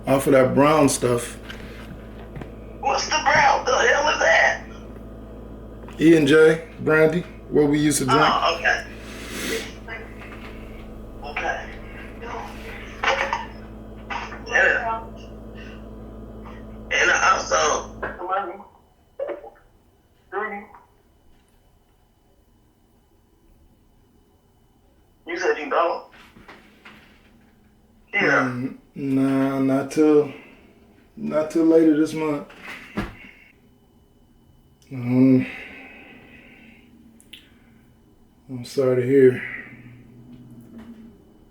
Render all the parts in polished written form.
off of that brown stuff. What's the brown? The hell is that? E&J brandy, what we used to drink. Oh, okay. Okay. And also, you said you don't? Yeah. Nah, not till later this month. I'm sorry to hear.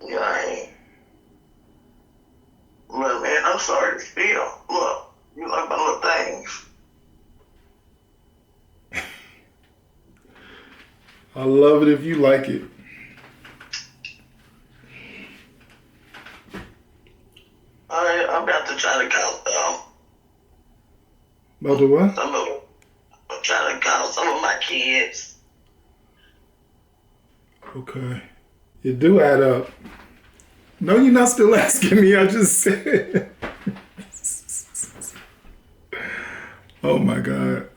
Yeah, I ain't. Look, man, I'm sorry to feel. Look, you like my little things. I love it if you like it. I'm about to try to count them. About the what? I'm trying to count some of my kids. Okay. It do add up. No, you're not still asking me. I just said. Oh my God.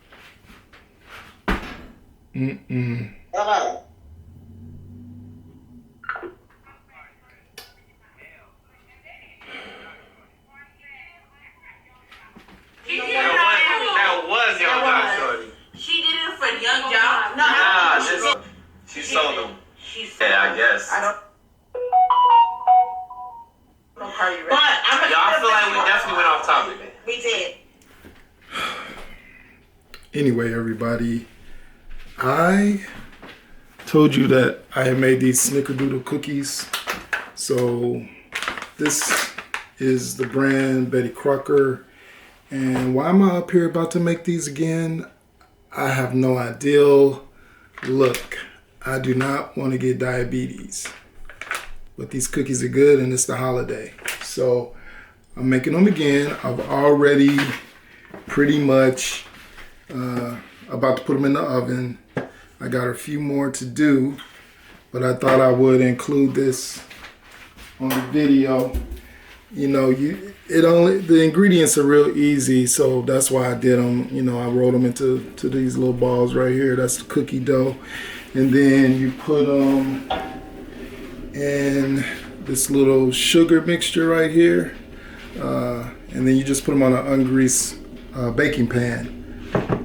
Hello. That was Young Jock Shorty. She did it for Young Jock? Nah, she sold them. Yeah, I guess. I don't. But I feel like we definitely went off topic. We did. Anyway, everybody, I told you that I had made these snickerdoodle cookies. So this is the brand Betty Crocker. And why am I up here about to make these again? I have no idea. Look, I do not want to get diabetes, but these cookies are good and it's the holiday. So I'm making them again. I've already pretty much about to put them in the oven. I got a few more to do, but I thought I would include this on the video. You know, the ingredients are real easy, so that's why I did them. You know, I rolled them into these little balls right here. That's the cookie dough, and then you put them in this little sugar mixture right here, and then you just put them on an ungreased baking pan.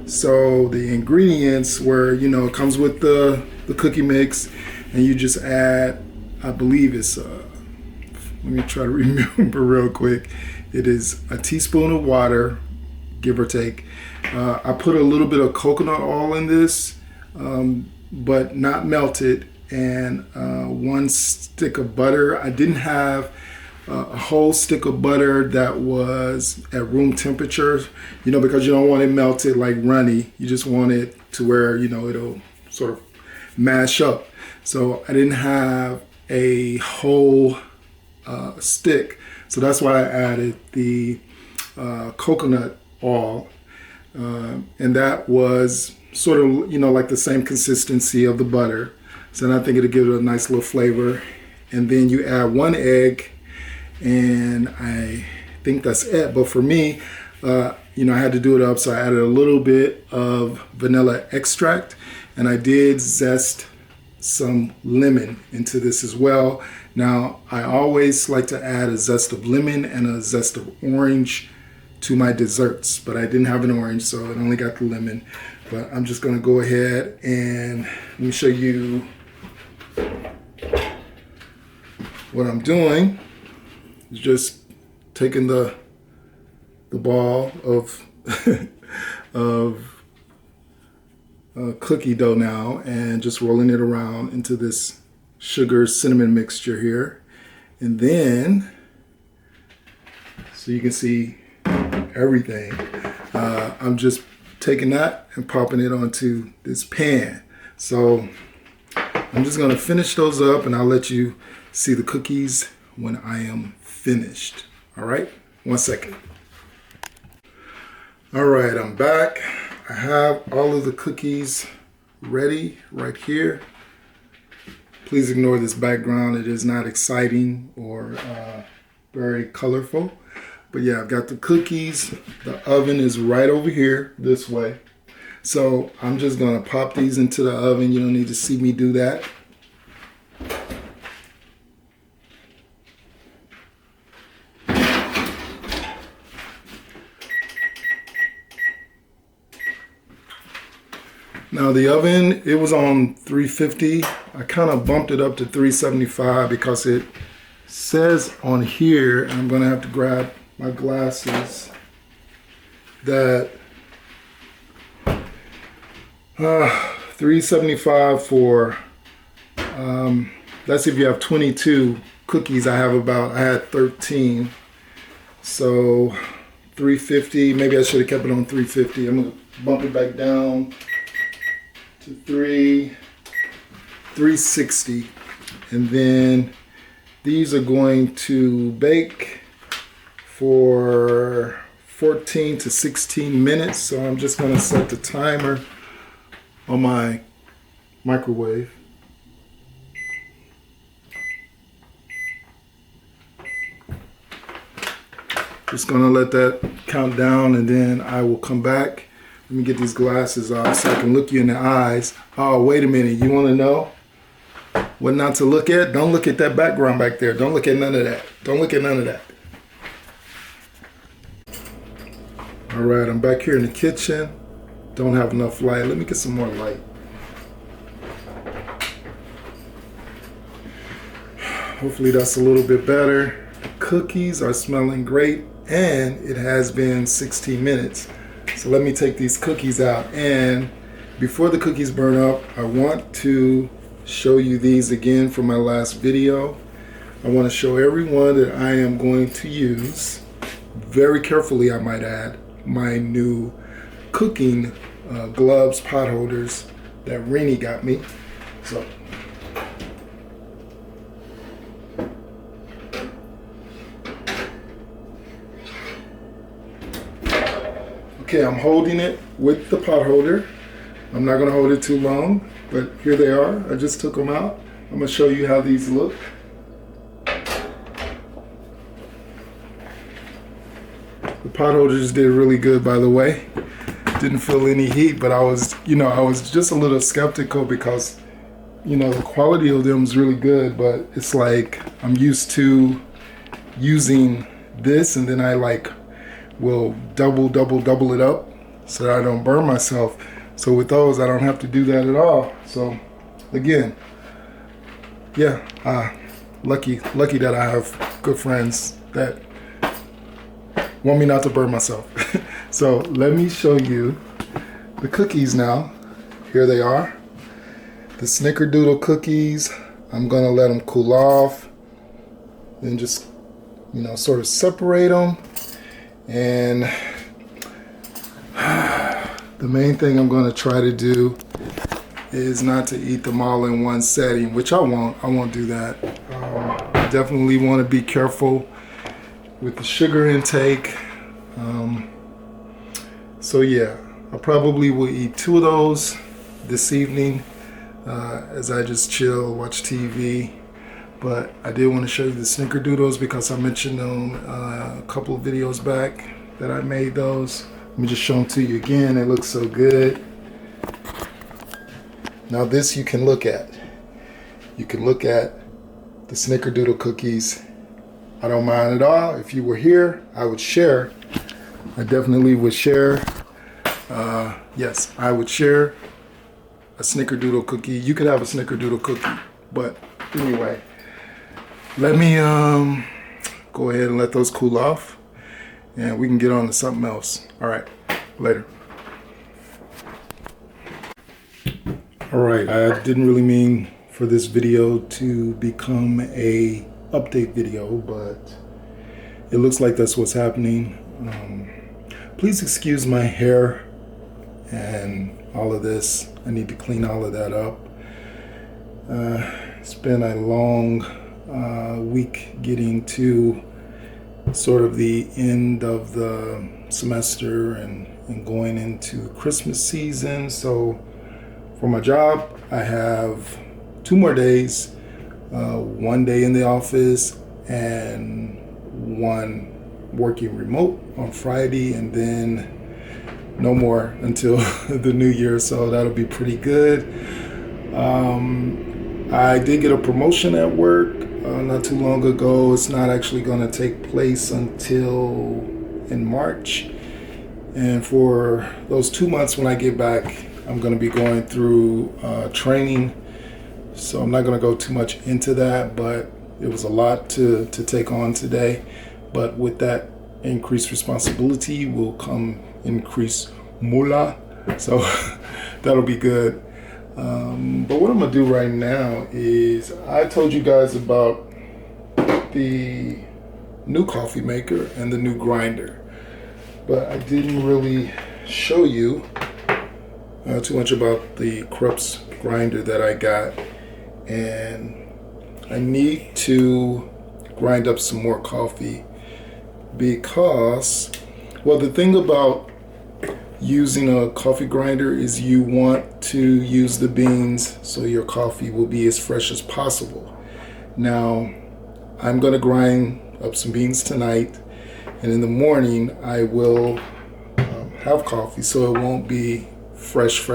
So the ingredients were, you know, it comes with the cookie mix, and you just add, I believe it's let me try to remember real quick. It is a teaspoon of water, give or take. I put a little bit of coconut oil in this, but not melted, and 1 stick of butter. I didn't have a whole stick of butter that was at room temperature, you know, because you don't want it melted like runny. You just want it to where, you know, it'll sort of mash up. So I didn't have a whole stick, so that's why I added the coconut oil, and that was sort of, you know, like the same consistency of the butter. So then I think it'll give it a nice little flavor. And then you add 1 egg, and I think that's it. But for me, you know, I had to do it up, so I added a little bit of vanilla extract, and I did zest some lemon into this as well. Now, I always like to add a zest of lemon and a zest of orange to my desserts, but I didn't have an orange, so it only got the lemon. But I'm just gonna go ahead and let me show you what I'm doing. Is just taking the ball of cookie dough now and just rolling it around into this sugar cinnamon mixture here, and then so you can see everything, I'm just taking that and popping it onto this pan. So I'm just gonna finish those up, and I'll let you see the cookies when I am finished. All right, 1 second. All right, I'm back. I have all of the cookies ready right here. Please ignore this background. It is not exciting or very colorful, But yeah, I've got the cookies. The oven is right over here this way. So I'm just gonna pop these into the oven. You don't need to see me do that. Now the oven, it was on 350. I kind of bumped it up to 375 because it says on here, and I'm gonna have to grab my glasses, that 375 for, that's if you have 22 cookies. I had 13. So 350, maybe I should have kept it on 350. I'm gonna bump it back down to 360, and then these are going to bake for 14 to 16 minutes. So I'm just going to set the timer on my microwave. Just going to let that count down, and then I will come back. Let me get these glasses off so I can look you in the eyes. Oh, wait a minute. You want to know what not to look at? Don't look at that background back there. Don't look at none of that. Don't look at none of that. All right, I'm back here in the kitchen. Don't have enough light. Let me get some more light. Hopefully that's a little bit better. The cookies are smelling great, and it has been 16 minutes. So let me take these cookies out, and before the cookies burn up, I want to show you these again from my last video. I want to show everyone that I am going to use, very carefully I might add, my new cooking gloves, pot holders that Rennie got me. So okay, I'm holding it with the pot holder. I'm not going to hold it too long, but here they are. I just took them out. I'm going to show you how these look. The pot holders did really good, by the way. Didn't feel any heat, but I was just a little skeptical because, the quality of them is really good, but it's like I'm used to using this, and then I will double it up so that I don't burn myself. So with those, I don't have to do that at all. So again, yeah, lucky that I have good friends that want me not to burn myself. So let me show you the cookies now. Here they are, the Snickerdoodle cookies. I'm gonna let them cool off, then just sort of separate them. And the main thing I'm going to try to do is not to eat them all in one setting, which I won't do that. I definitely want to be careful with the sugar intake. So yeah, I probably will eat 2 of those this evening as I just chill, watch TV. But I did want to show you the Snickerdoodles because I mentioned them a couple of videos back that I made those. Let me just show them to you again. They look so good. Now this you can look at. You can look at the Snickerdoodle cookies. I don't mind at all. If you were here, I would share. I definitely would share. Yes, I would share a Snickerdoodle cookie. You could have a Snickerdoodle cookie. But anyway, let me go ahead and let those cool off, and we can get on to something else. All right, later. All right, I didn't really mean for this video to become a update video, but it looks like that's what's happening. Please excuse my hair and all of this. I need to clean all of that up. It's been a long week getting to sort of the end of the semester and going into Christmas season. So for my job, I have 2 more days, 1 day in the office and one working remote on Friday, and then no more until the new year. So that'll be pretty good. I did get a promotion at work not too long ago. It's not actually going to take place until in March. And for those 2 months when I get back, I'm going to be going through training. So I'm not going to go too much into that, but it was a lot to take on today. But with that increased responsibility will come increased moolah. So that'll be good. But what I'm going to do right now is I told you guys about the new coffee maker and the new grinder. But I didn't really show you too much about the Krups grinder that I got. And I need to grind up some more coffee because, well, the thing about using a coffee grinder is you want to use the beans so your coffee will be as fresh as possible. Now, I'm going to grind up some beans tonight, and in the morning I will have coffee so it won't be fresh.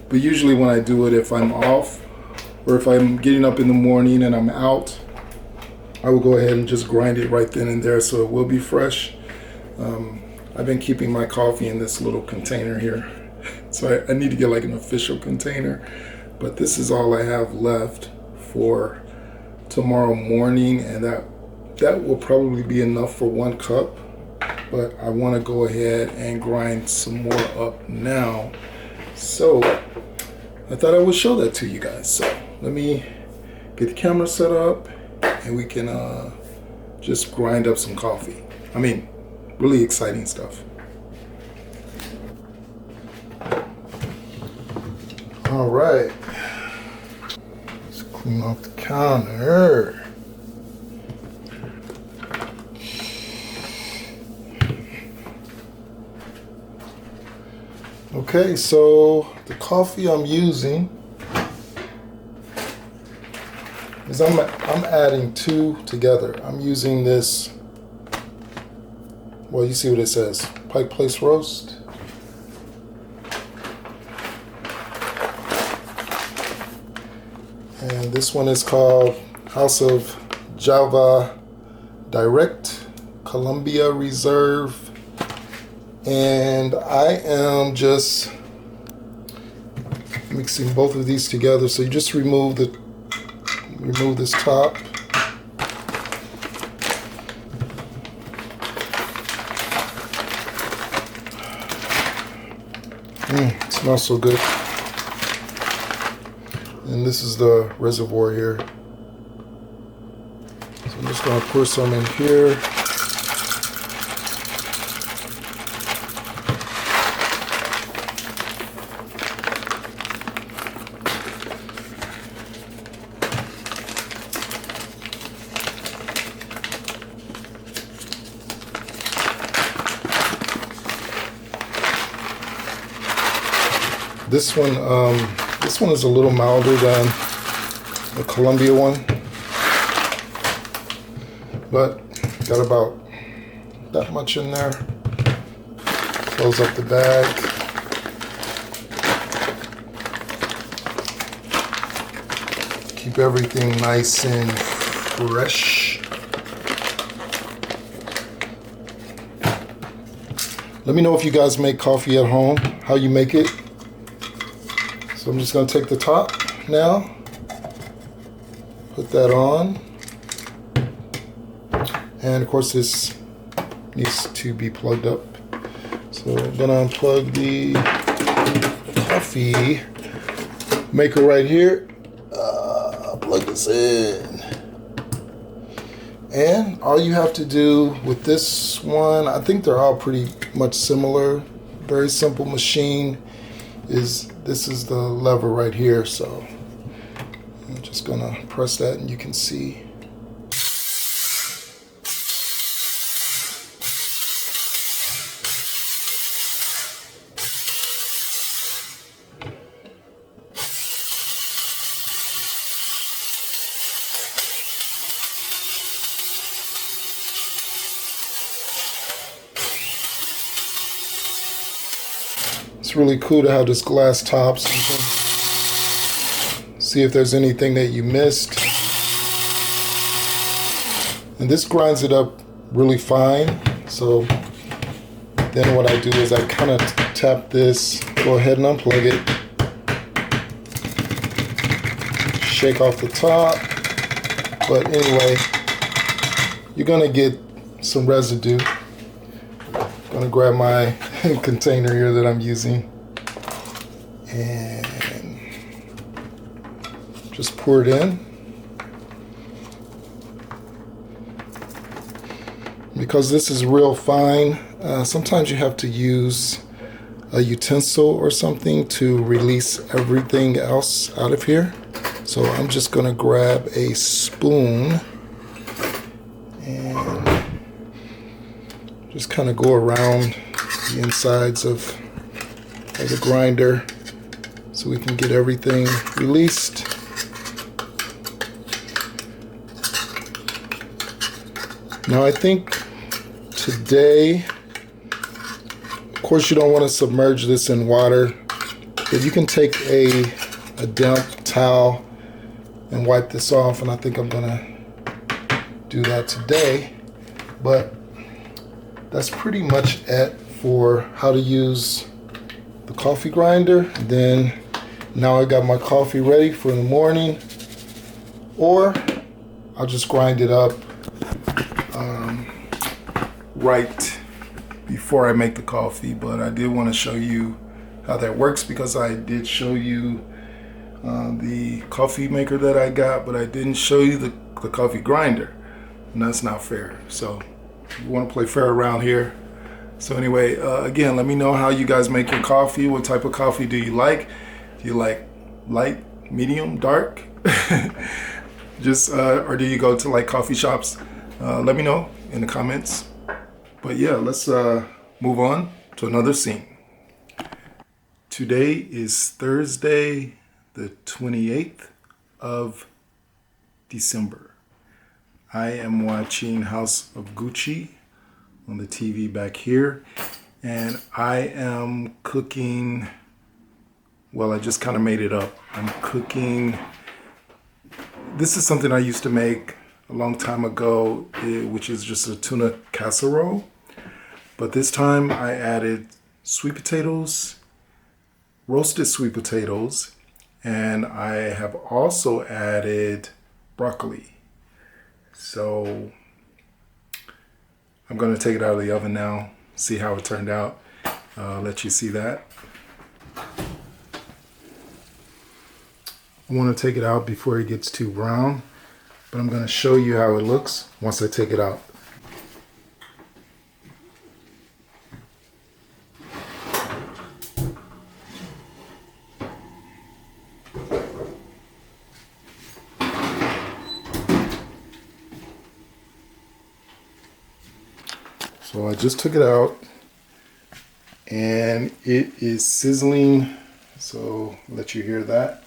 But usually when I do it, if I'm off or if I'm getting up in the morning and I'm out, I will go ahead and just grind it right then and there so it will be fresh. I've been keeping my coffee in this little container here. So I need to get like an official container. But this is all I have left for tomorrow morning, and that will probably be enough for 1 cup. But I want to go ahead and grind some more up now. So I thought I would show that to you guys. So let me get the camera set up and we can just grind up some coffee. I mean, really exciting stuff. All right. Let's clean off the counter. Okay, so the coffee I'm using is I'm adding 2 together. I'm using this, well, you see what it says, Pike Place Roast. And this one is called House of Java Direct Columbia Reserve. And I am just mixing both of these together. So you just remove this top. It smells so good. And this is the reservoir here. So I'm just going to pour some in here. This one is a little milder than the Columbia one, but got about that much in there. Close up the bag. Keep everything nice and fresh. Let me know if you guys make coffee at home, how you make it. So I'm just going to take the top now, put that on, and of course this needs to be plugged up. So I'm going to unplug the coffee maker right here, plug this in, and all you have to do with this one, I think they're all pretty much similar, very simple machine, is this is the lever right here. So I'm just gonna press that and you can see. It's really cool to have this glass top so you can see if there's anything that you missed. And this grinds it up really fine. So then what I do is I kind of tap this, go ahead and unplug it, shake off the top. But anyway, you're gonna get some residue. I'm gonna grab my container here that I'm using and just pour it in. Because this is real fine, sometimes you have to use a utensil or something to release everything else out of here. So I'm just gonna grab a spoon and just kind of go around the insides of the grinder so we can get everything released. Now I think today, of course you don't want to submerge this in water, but you can take a damp towel and wipe this off, and I think I'm gonna do that today. But that's pretty much it for how to use the coffee grinder. And then now I got my coffee ready for the morning, or I'll just grind it up right before I make the coffee. But I did want to show you how that works, because I did show you the coffee maker that I got, but I didn't show you the coffee grinder, and that's not fair. So you want to play fair around here. So anyway, again, let me know how you guys make your coffee. What type of coffee do you like? Do you like light, medium, dark? Just or do you go to like coffee shops? Let me know in the comments. But yeah, let's move on to another scene. Today is Thursday, the 28th of December. I am watching House of Gucci on the TV back here, and I am cooking, well, I just kind of made it up. I'm cooking, this is something I used to make a long time ago, which is just a tuna casserole. But this time I added sweet potatoes, roasted sweet potatoes, and I have also added broccoli. So I'm gonna take it out of the oven now, see how it turned out. Let you see that. I want to take it out before it gets too brown, but I'm gonna show you how it looks once I take it out. So I just took it out and it is sizzling, so I'll let you hear that.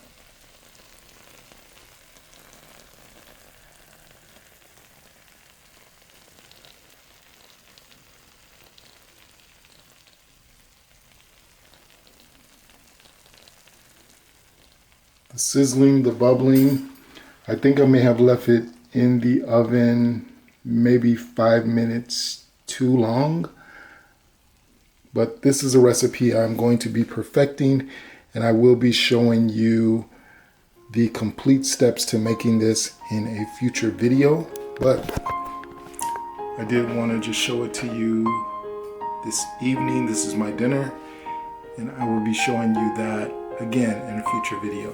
The sizzling, the bubbling. I think I may have left it in the oven maybe 5 minutes too long, but this is a recipe I'm going to be perfecting, and I will be showing you the complete steps to making this in a future video. But I did want to just show it to you this evening. This is my dinner, and I will be showing you that again in a future video.